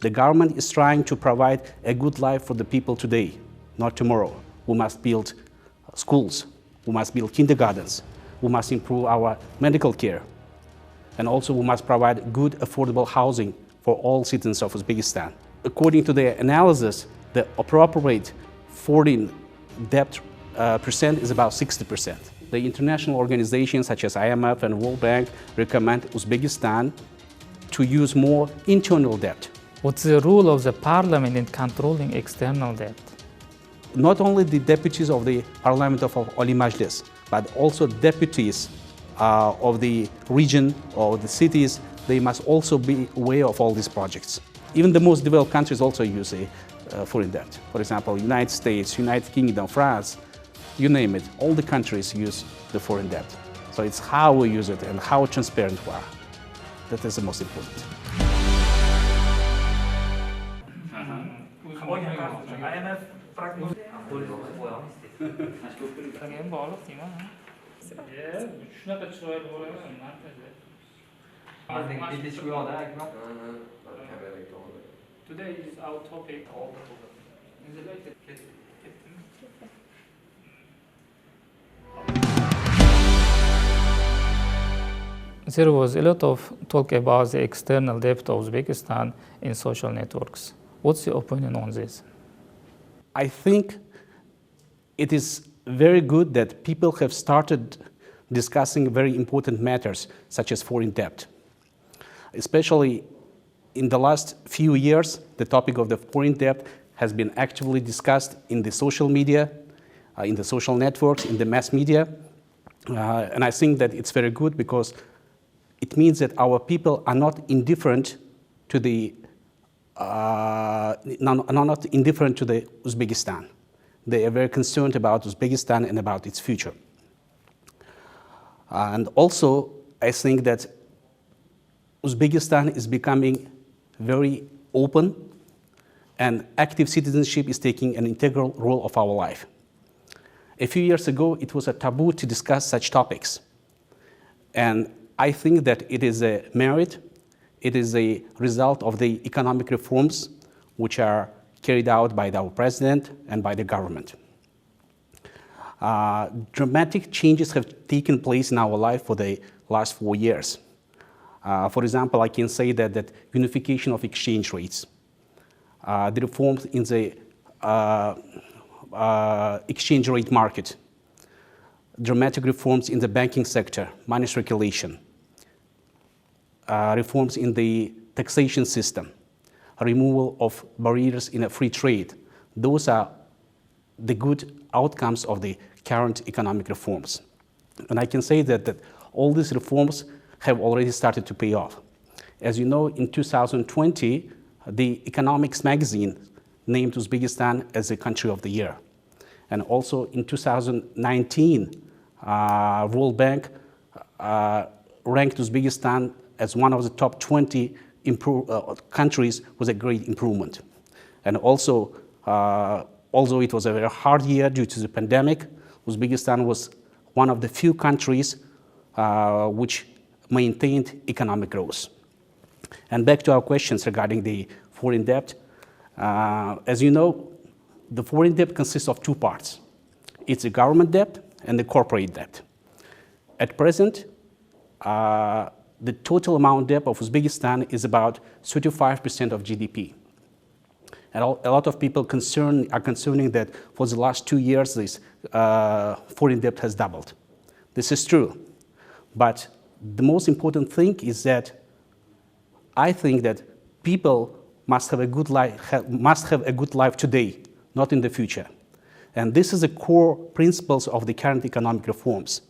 The government is trying to provide a good life for the people today, not tomorrow. We must build schools, we must build kindergartens, we must improve our medical care, and also we must provide good, affordable housing for all citizens of Uzbekistan. According to the analysis, the appropriate foreign debt percent is about 60%. The international organizations such as IMF and World Bank recommend Uzbekistan to use more internal debt. What's the role of the parliament in controlling external debt? Not only the deputies of the parliament of Oliy Majlis, but also deputies of the region or the cities, they must also be aware of all these projects. Even the most developed countries also use foreign debt. For example, United States, United Kingdom, France, you name it, all the countries use the foreign debt. So it's how we use it and how transparent we are. That is the most important. Today is our topic. There was a lot of talk about the external debt of Uzbekistan in social networks. What's your opinion on this? I think it is very good that people have started discussing very important matters such as foreign debt. Especially in the last few years, the topic of the foreign debt has been actively discussed in the social media, in the social networks, in the mass media. And I think that it's very good because it means that our people are not indifferent to the Uzbekistan. They are very concerned about Uzbekistan and about its future. And also, I think that Uzbekistan is becoming very open, and active citizenship is taking an integral role of our life. A few years ago, it was a taboo to discuss such topics. And I think that it is a merit, it is a result of the economic reforms which are carried out by our president and by the government. Dramatic changes have taken place in our life for the last 4 years. For example, I can say that unification of exchange rates, the reforms in the exchange rate market, dramatic reforms in the banking sector, money circulation, reforms in the taxation system, removal of barriers in a free trade. Those are the good outcomes of the current economic reforms. And I can say that all these reforms have already started to pay off. As you know, in 2020, the Economics magazine named Uzbekistan as the country of the year. And also in 2019, World Bank ranked Uzbekistan as one of the top 20 countries with a great improvement. And also, although it was a very hard year due to the pandemic, Uzbekistan was one of the few countries which maintained economic growth. And back to our questions regarding the foreign debt. As you know, the foreign debt consists of two parts. It's the government debt and the corporate debt. At present, the total amount debt of Uzbekistan is about 35% of GDP. And a lot of people are concerning that for the last 2 years, this foreign debt has doubled. This is true. But the most important thing is that I think that people must have a good life today, not in the future. And this is the core principles of the current economic reforms.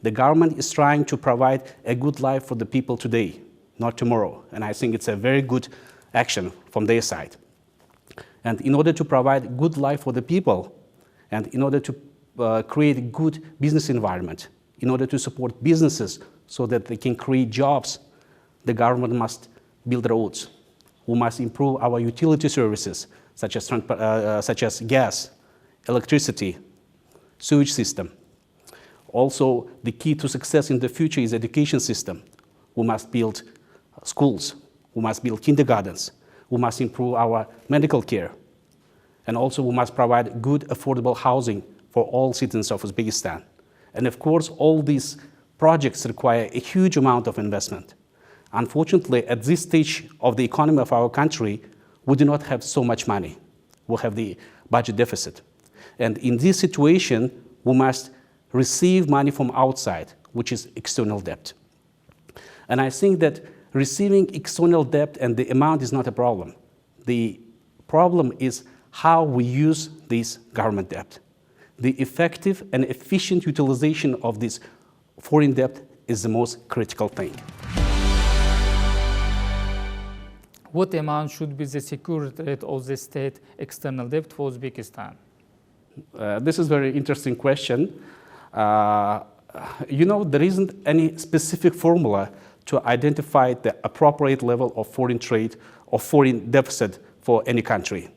The government is trying to provide a good life for the people today, not tomorrow. And I think it's a very good action from their side. And in order to provide a good life for the people, and in order to create a good business environment, in order to support businesses so that they can create jobs, the government must build roads. We must improve our utility services, such as gas, electricity, sewage system. Also, the key to success in the future is education system. We must build schools, we must build kindergartens, We must improve our medical care. And also we must provide good, affordable housing for all citizens of Uzbekistan. And of course, all these projects require a huge amount of investment. Unfortunately, at this stage of the economy of our country, we do not have so much money. We have the budget deficit. And in this situation, we must receive money from outside, which is external debt. And I think that receiving external debt and the amount is not a problem. The problem is how we use this government debt. The effective and efficient utilization of this foreign debt is the most critical thing. What amount should be the security rate of the state external debt for Uzbekistan? This is a very interesting question. There isn't any specific formula to identify the appropriate level of foreign trade or foreign deficit for any country.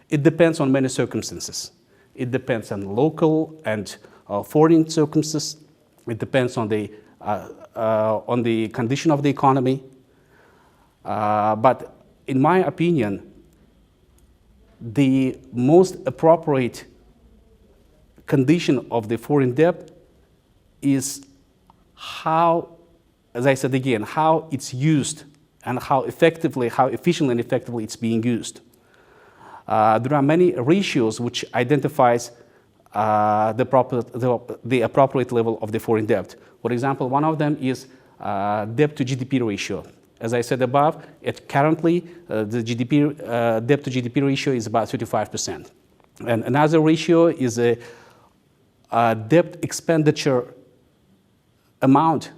It depends on many circumstances. It depends on local and foreign circumstances. It depends on the condition of the economy. But in my opinion, the most appropriate condition of the foreign debt is how, as I said again, how it's used and how efficiently and effectively it's being used. There are many ratios which identifies the appropriate level of the foreign debt. For example, one of them is debt to GDP ratio. As I said above, currently the debt to GDP ratio is about 35%. And another ratio is a debt expenditure amount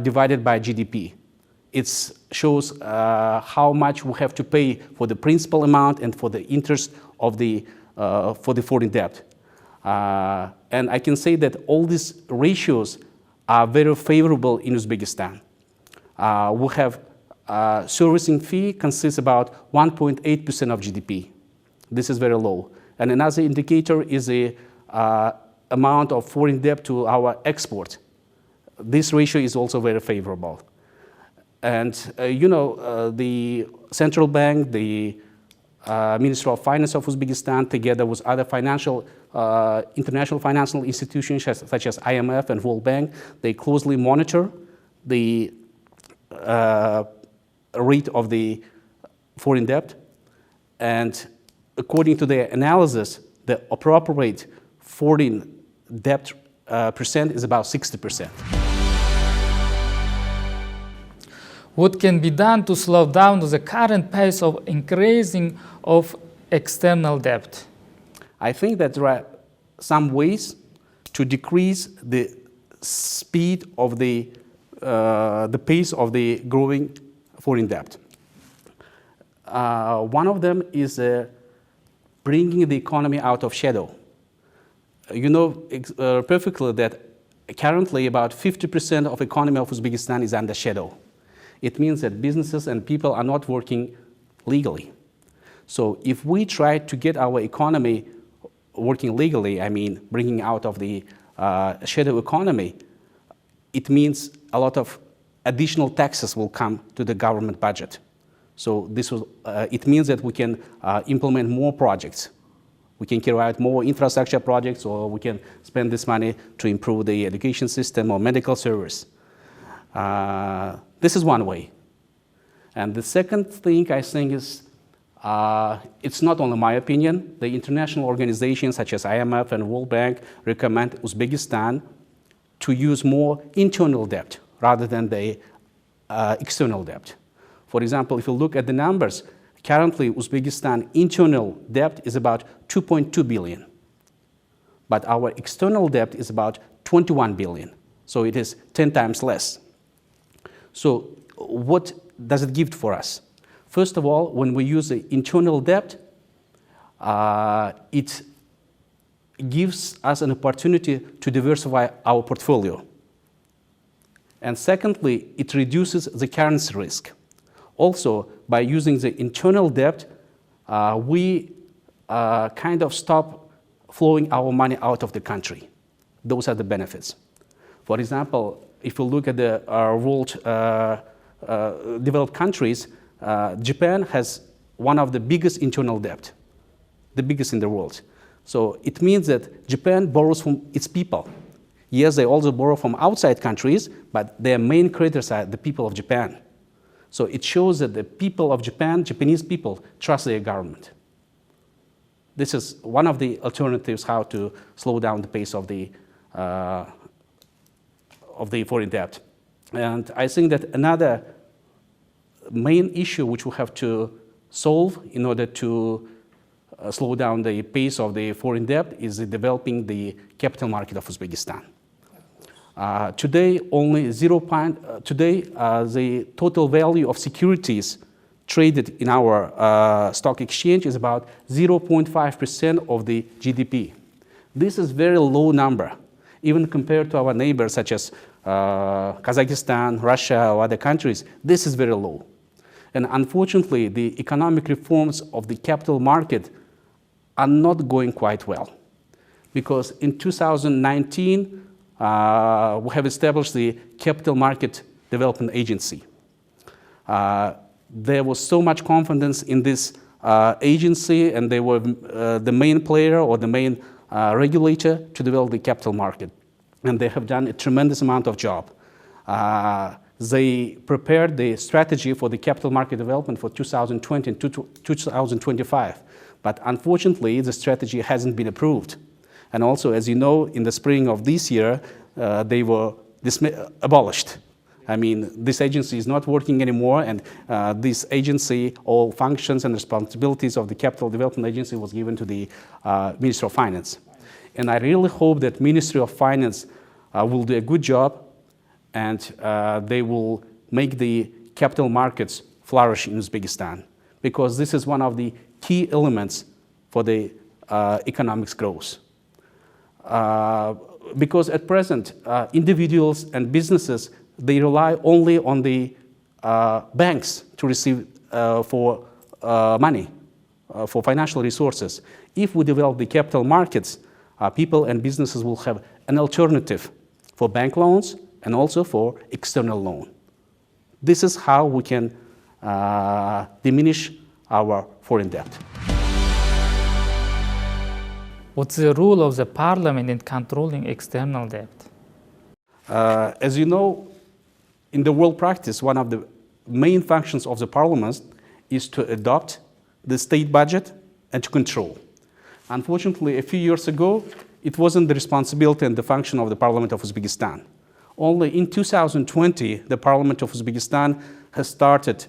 divided by GDP. It shows how much we have to pay for the principal amount and for the interest of for the foreign debt. And I can say that all these ratios are very favorable in Uzbekistan. We have servicing fee consists about 1.8% of GDP. This is very low. And another indicator is the amount of foreign debt to our export. This ratio is also very favorable. And the central bank, the Ministry of Finance of Uzbekistan, together with other international financial institutions such as IMF and World Bank, they closely monitor the rate of the foreign debt. And according to their analysis, the appropriate foreign debt percent is about 60%. What can be done to slow down the current pace of increasing of external debt? I think that there are some ways to decrease the speed of the pace of the growing foreign debt. One of them is bringing the economy out of shadow. You know perfectly that currently about 50% of the economy of Uzbekistan is under shadow. It means that businesses and people are not working legally. So if we try to get our economy working legally, I mean bringing out of the shadow economy, it means a lot of additional taxes will come to the government budget. So it means that we can implement more projects. We can carry out more infrastructure projects, or we can spend this money to improve the education system or medical service. This is one way. And the second thing I think is, it's not only my opinion, the international organizations such as IMF and World Bank recommend Uzbekistan to use more internal debt rather than the external debt. For example, if you look at the numbers, currently Uzbekistan internal debt is about 2.2 billion, but our external debt is about 21 billion, so it is 10 times less. So what does it give for us? First of all, when we use the internal debt, it gives us an opportunity to diversify our portfolio. And secondly, it reduces the currency risk. Also, by using the internal debt, we kind of stop flowing our money out of the country. Those are the benefits. For example, if you look at the world developed countries, Japan has one of the biggest internal debt, the biggest in the world. So it means that Japan borrows from its people. Yes, they also borrow from outside countries, but their main creditors are the people of Japan. So it shows that the people of Japan, Japanese people, trust their government. This is one of the alternatives how to slow down the pace of the foreign debt. And I think that another main issue which we have to solve in order to slow down the pace of the foreign debt is developing the capital market of Uzbekistan. Today, the total value of securities traded in our stock exchange is about 0.5% of the GDP. This is very low number, even compared to our neighbors such as Kazakhstan, Russia, or other countries. This is very low. And unfortunately, the economic reforms of the capital market are not going quite well. Because in 2019, we have established the Capital Market Development Agency. There was so much confidence in this agency, and they were the main player or the main regulator to develop the capital market. And they have done a tremendous amount of job. They prepared the strategy for the capital market development for 2020 and 2025. But unfortunately, the strategy hasn't been approved. And also, as you know, in the spring of this year, they were abolished. I mean, this agency is not working anymore, and this agency, all functions and responsibilities of the Capital Development Agency was given to the Ministry of Finance. And I really hope that Ministry of Finance will do a good job, and they will make the capital markets flourish in Uzbekistan, because this is one of the key elements for the economic growth. Because at present, individuals and businesses, they rely only on the banks to receive for money, for financial resources. If we develop the capital markets, people and businesses will have an alternative for bank loans and also for external loan. This is how we can diminish our foreign debt. What's the role of the parliament in controlling external debt? As you know, in the world practice, one of the main functions of the parliament is to adopt the state budget and to control. Unfortunately, a few years ago, it wasn't the responsibility and the function of the Parliament of Uzbekistan. Only in 2020, the Parliament of Uzbekistan has started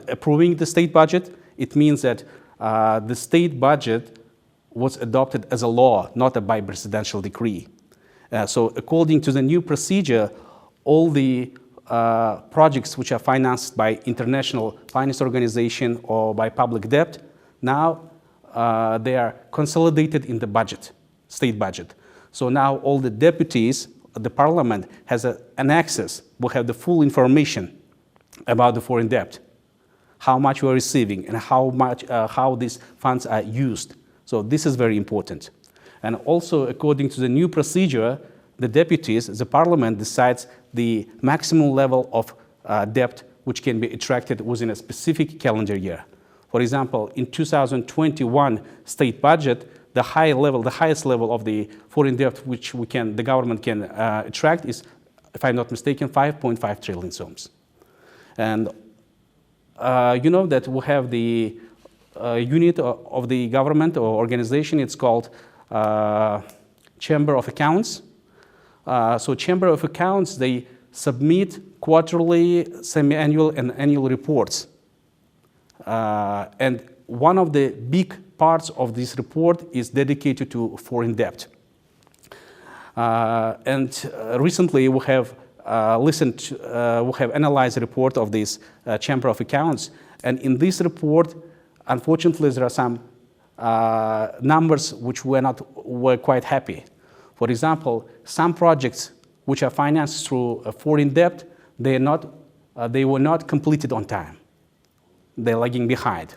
approving the state budget. It means that the state budget was adopted as a law, not by presidential decree. So according to the new procedure, all the projects which are financed by international finance organization or by public debt, now they are consolidated in the budget, state budget. So now all the deputies, the parliament has an access, will have the full information about the foreign debt, how much we are receiving and how these funds are used. So this is very important. And also, according to the new procedure, the deputies, the parliament decides the maximum level of debt which can be attracted within a specific calendar year. For example, in 2021 state budget, the highest level of the foreign debt which the government can attract is, if I'm not mistaken, 5.5 trillion soms. And you know that we have the unit of the government or organization, it's called Chember of Accounts. So Chember of Accounts, they submit quarterly, semi-annual, and annual reports. And one of the big parts of this report is dedicated to foreign debt. And recently we have analyzed a report of this Chamber of Accounts. And in this report, unfortunately, there are some numbers which were quite happy. For example, some projects which are financed through foreign debt, they were not completed on time. They're lagging behind.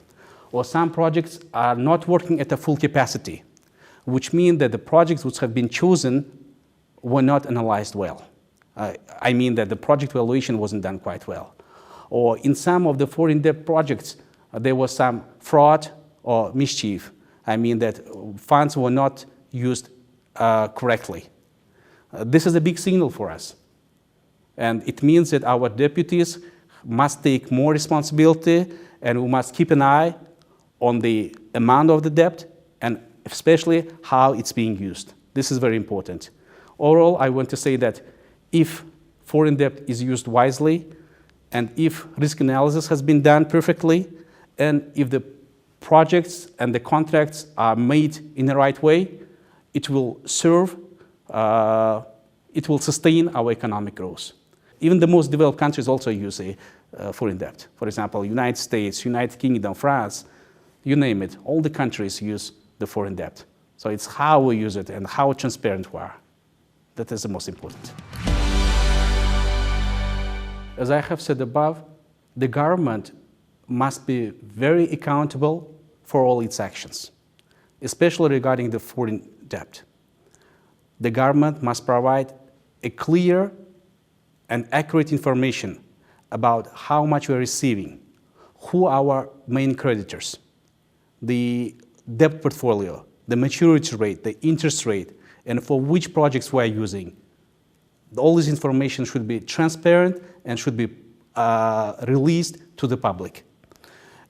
Or some projects are not working at a full capacity, which means that the projects which have been chosen were not analyzed well. I mean that the project evaluation wasn't done quite well. or in some of the foreign debt projects, there was some fraud or mischief. I mean that funds were not used correctly. This is a big signal for us. And it means that our deputies must take more responsibility, and we must keep an eye on the amount of the debt and especially how it's being used. This is very important. Overall, I want to say that if foreign debt is used wisely, and if risk analysis has been done perfectly, and if the projects and the contracts are made in the right way, it will serve, it will sustain our economic growth. Even the most developed countries also use foreign debt. For example, United States, United Kingdom, France, you name it, all the countries use the foreign debt. So it's how we use it and how transparent we are. That is the most important. As I have said above, the government must be very accountable for all its actions, especially regarding the foreign debt. The government must provide a clear and accurate information about how much we are receiving, who are our main creditors, the debt portfolio, the maturity rate, the interest rate, and for which projects we are using. All this information should be transparent and should be released to the public.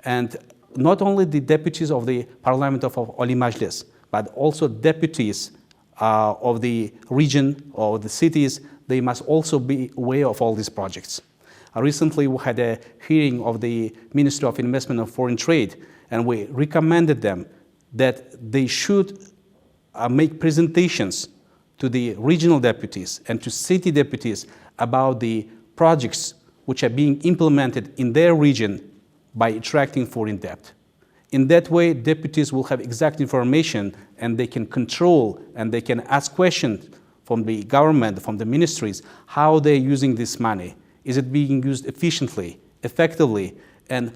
And not only the deputies of the Parliament of Oliy Majlis, but also deputies of the region or the cities, they must also be aware of all these projects. Recently, we had a hearing of the Ministry of Investment and Foreign Trade, and we recommended them that they should make presentations to the regional deputies and to city deputies about the projects which are being implemented in their region by attracting foreign debt. In that way, deputies will have exact information and they can control and they can ask questions from the government, from the ministries, how they're using this money. Is it being used efficiently, effectively, and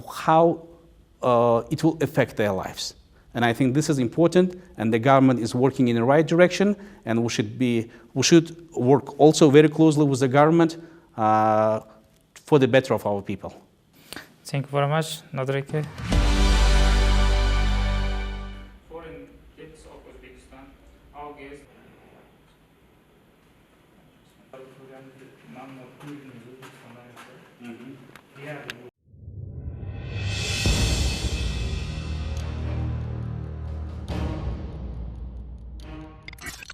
how it will affect their lives. And I think this is important, and the government is working in the right direction, and we should work also very closely with the government for the better of our people. Thank you very much, Nodir. Foreign debts of Uzbekistan, our guest.